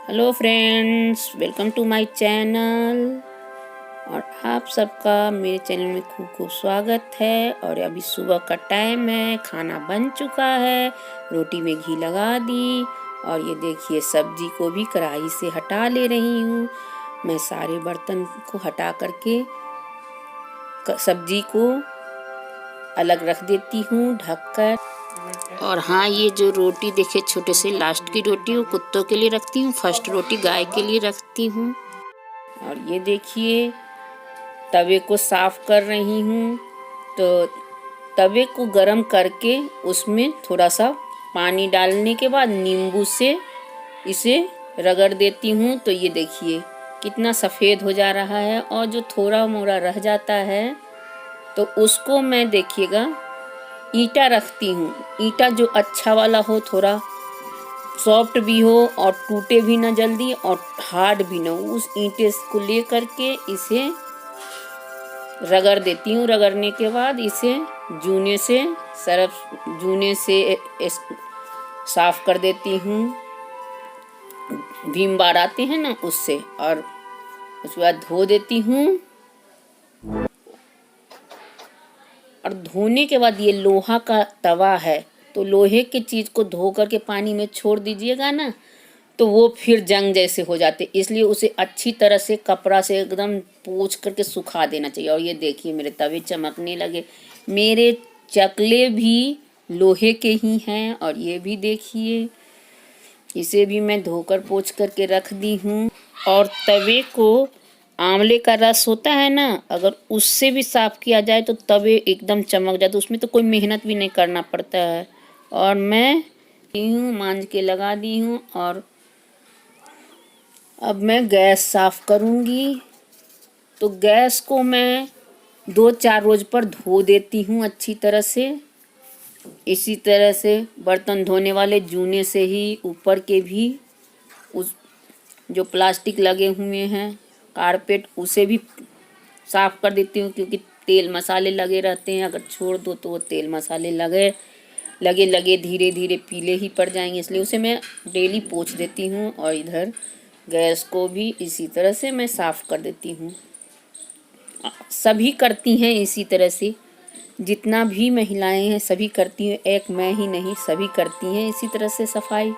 Hello friends, welcome to my channel. और आप सबका मेरे चैनल में खूब खूब स्वागत है। और अभी सुबह का टाइम है, खाना बन चुका है, रोटी में घी लगा दी। और ये देखिए सब्जी को भी कढ़ाई से हटा ले रही हूँ। मैं सारे बर्तन को हटा करके सब्जी को अलग रख देती हूँ ढककर। और हाँ, ये जो रोटी देखे छोटे से लास्ट की रोटी वो कुत्तों के लिए रखती हूँ, फर्स्ट रोटी गाय के लिए रखती हूँ। और ये देखिए तवे को साफ कर रही हूँ। तो तवे को गरम करके उसमें थोड़ा सा पानी डालने के बाद नींबू से इसे रगड़ देती हूँ। तो ये देखिए कितना सफ़ेद हो जा रहा है। और जो थोड़ा मोड़ा रह जाता है तो उसको मैं देखिएगा ईंटा रखती हूँ। ईंटा जो अच्छा वाला हो, थोड़ा सॉफ्ट भी हो और टूटे भी ना जल्दी और हार्ड भी ना, उस ईंटे को ले करके इसे रगड़ देती हूँ। रगड़ने के बाद इसे जूने से जूने से साफ कर देती हूँ। भीम बार आते हैं ना उससे। और उसके बाद धो देती हूँ। और धोने के बाद ये लोहा का तवा है तो लोहे की चीज़ को धो करके पानी में छोड़ दीजिएगा ना तो वो फिर जंग जैसे हो जाते, इसलिए उसे अच्छी तरह से कपड़ा से एकदम पोंछ करके सुखा देना चाहिए। और ये देखिए मेरे तवे चमकने लगे। मेरे चकले भी लोहे के ही हैं। और ये भी देखिए इसे भी मैं धोकर पोंछ करके रख दी हूँ। और तवे को आंवले का रस होता है ना, अगर उससे भी साफ किया जाए तो तवे एकदम चमक जाते, उसमें तो कोई मेहनत भी नहीं करना पड़ता है। और मैं मांज के लगा दी हूँ। और अब मैं गैस साफ करूँगी। तो गैस को मैं 2-4 रोज पर धो देती हूँ अच्छी तरह से। इसी तरह से बर्तन धोने वाले जूने से ही ऊपर के भी उस जो प्लास्टिक लगे हुए हैं कारपेट उसे भी साफ कर देती हूँ, क्योंकि तेल मसाले लगे रहते हैं। अगर छोड़ दो तो वो तेल मसाले लगे लगे धीरे धीरे पीले ही पड़ जाएंगे, इसलिए उसे मैं डेली पोंछ देती हूँ। और इधर गैस को भी इसी तरह से मैं साफ कर देती हूँ। सभी करती हैं इसी तरह से, जितना भी महिलाएं हैं सभी करती हैं, एक मैं ही नहीं, सभी करती हैं इसी तरह से सफाई।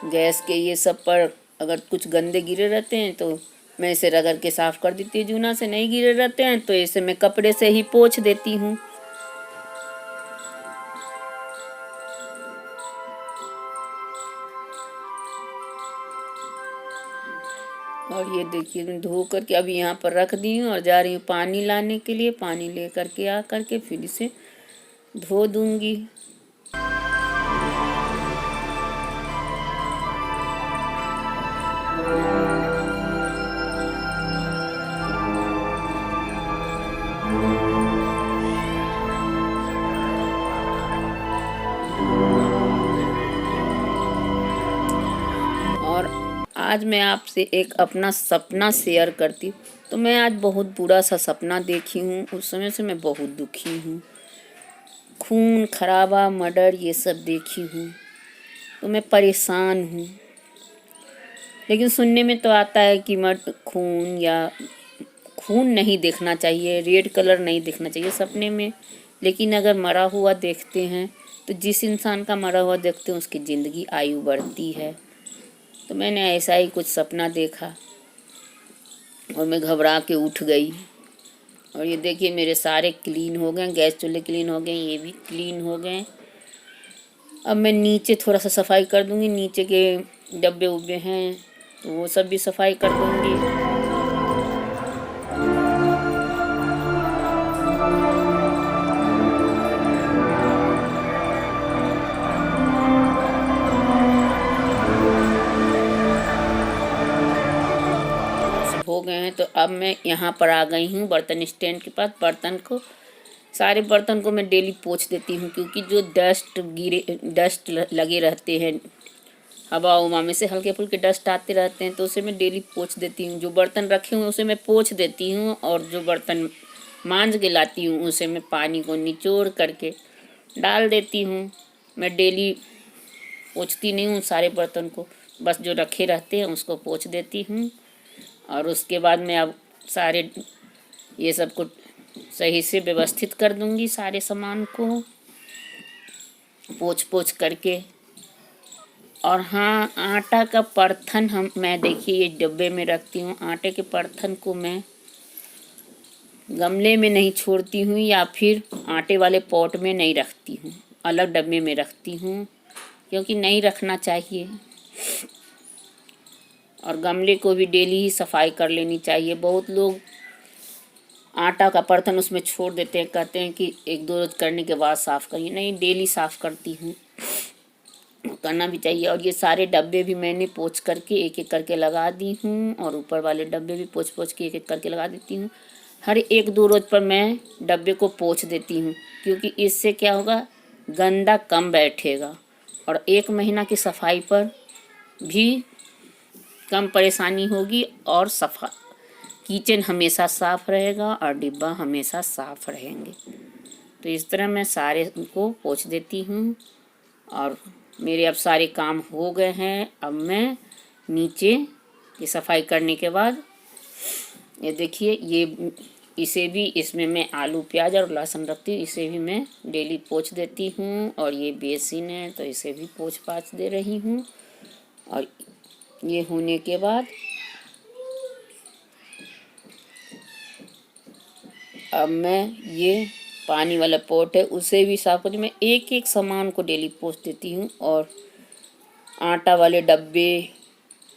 गैस के ये सब पर अगर कुछ गंदे गिरे रहते हैं तो मैं इसे रगड़ के साफ कर देती हूँ। जूना से नहीं गिरे रहते हैं तो इसे मैं कपड़े से ही पोंछ देती हूँ। और ये देखिए मैं धो करके अभी यहाँ पर रख दी हूँ और जा रही हूँ पानी लाने के लिए। पानी ले करके आ करके फिर इसे धो दूँगी। और आज मैं आपसे एक अपना सपना शेयर करती हूँ। तो मैं आज बहुत बुरा सा सपना देखी हूँ। उस समय से मैं बहुत दुखी हूँ। खून खराबा मर्डर ये सब देखी हूँ तो मैं परेशान हूँ। लेकिन सुनने में तो आता है कि खून नहीं देखना चाहिए, रेड कलर नहीं देखना चाहिए सपने में। लेकिन अगर मरा हुआ देखते हैं तो जिस इंसान का मरा हुआ देखते हैं उसकी ज़िंदगी आयु बढ़ती है। तो मैंने ऐसा ही कुछ सपना देखा और मैं घबरा के उठ गई। और ये देखिए मेरे सारे क्लीन हो गए, गैस चूल्हे क्लीन हो गए, ये भी क्लीन हो गए। अब मैं नीचे थोड़ा सा सफाई कर दूंगी, नीचे के डब्बे उब्बे हैं तो वो सब भी सफाई कर दूंगी। हो गए हैं तो अब मैं यहाँ पर आ गई हूँ बर्तन स्टैंड के पास। सारे बर्तन को मैं डेली पोंछ देती हूँ, क्योंकि जो डस्ट लगे रहते हैं, हवा उमा में से हल्के फुल्के डस्ट आते रहते हैं तो उसे मैं डेली पोंछ देती हूँ। जो बर्तन रखे हुए उसे मैं पोंछ देती हूँ। और जो बर्तन मांज के लाती हूँ उसे मैं पानी को निचोड़ करके डाल देती हूँ। मैं डेली पोंछती नहीं हूँ सारे बर्तन को, बस जो रखे रहते हैं उसको पोंछ देती हूँ। और उसके बाद मैं अब सारे ये सब को सही से व्यवस्थित कर दूँगी, सारे सामान को पोंछ पोंछ करके। और हाँ, आटा का परथन मैं देखिए ये डब्बे में रखती हूँ। आटे के परथन को मैं गमले में नहीं छोड़ती हूँ या फिर आटे वाले पॉट में नहीं रखती हूँ, अलग डब्बे में रखती हूँ, क्योंकि नहीं रखना चाहिए। और गमले को भी डेली ही सफाई कर लेनी चाहिए। बहुत लोग आटा का बर्तन उसमें छोड़ देते हैं, कहते हैं कि 1-2 रोज करने के बाद साफ़ करिए। नहीं, डेली साफ़ करती हूँ, करना भी चाहिए। और ये सारे डब्बे भी मैंने पोंछ करके एक एक करके लगा दी हूँ, और ऊपर वाले डब्बे भी पोंछ पोंछ के एक एक करके लगा देती हूँ। हर 1-2 रोज पर मैं डब्बे को पोंछ देती हूँ, क्योंकि इससे क्या होगा, गंदा कम बैठेगा और 1 महीना की सफाई पर भी कम परेशानी होगी। और किचन हमेशा साफ़ रहेगा और डिब्बा हमेशा साफ़ रहेंगे। तो इस तरह मैं सारे उनको पोंछ देती हूँ। और मेरे अब सारे काम हो गए हैं। अब मैं नीचे की सफाई करने के बाद ये देखिए, ये इसे भी, इसमें मैं आलू प्याज और लहसुन रखती हूँ, इसे भी मैं डेली पोंछ देती हूँ। और ये बेसिन है तो इसे भी पोंछ पाछ दे रही हूँ। और ये होने के बाद अब मैं ये पानी वाला पॉट है उसे भी साफ़ करती हूँ। मैं एक एक सामान को डेली पोंछ देती हूँ। और आटा वाले डब्बे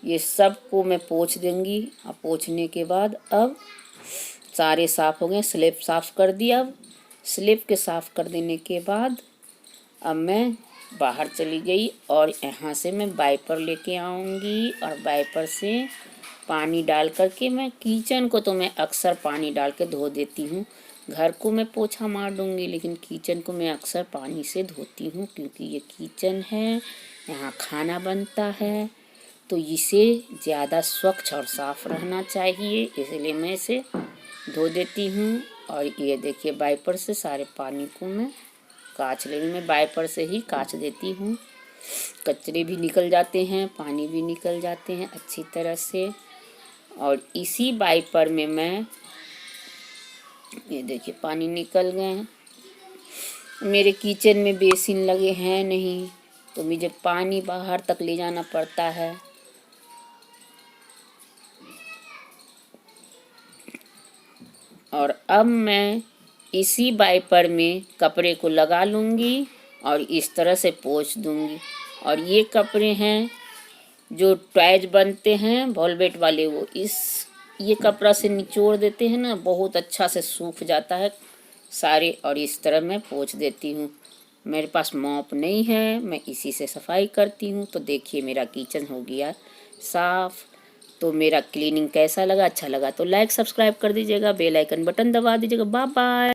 ये सब को मैं पोंछ दूँगी। अब पोंछने के बाद अब सारे साफ़ हो गए। स्लैब साफ़ कर दिया। अब स्लैब के साफ़ कर देने के बाद अब मैं बाहर चली गई और यहाँ से मैं वाइपर लेके आऊँगी। और वाइपर से पानी डाल करके मैं किचन को, तो मैं अक्सर पानी डाल के धो देती हूँ। घर को मैं पोछा मार दूँगी, लेकिन किचन को मैं अक्सर पानी से धोती हूँ, क्योंकि ये किचन है, यहाँ खाना बनता है, तो इसे ज़्यादा स्वच्छ और साफ़ रहना चाहिए, इसलिए मैं इसे धो देती हूँ। और ये देखिए, वाइपर से सारे पानी को मैं काछ ले रही हूँ। मैं वाइपर से ही काछ देती हूँ, कचरे भी निकल जाते हैं, पानी भी निकल जाते हैं अच्छी तरह से। और इसी वाइपर में मैं, ये देखिए पानी निकल गए हैं। मेरे किचन में बेसिन लगे हैं नहीं, तो मुझे पानी बाहर तक ले जाना पड़ता है। और अब मैं इसी वाइपर में कपड़े को लगा लूँगी और इस तरह से पोंछ दूँगी। और ये कपड़े हैं जो टॉयज बनते हैं वॉलवेट वाले, वो ये कपड़ा से निचोड़ देते हैं ना, बहुत अच्छा से सूख जाता है सारे। और इस तरह मैं पोंछ देती हूँ। मेरे पास मॉप नहीं है, मैं इसी से सफाई करती हूँ। तो देखिए, मेरा किचन हो गया साफ़। तो मेरा क्लीनिंग कैसा लगा, अच्छा लगा तो लाइक सब्सक्राइब कर दीजिएगा, बेल आइकन बटन दबा दीजिएगा। Bye bye.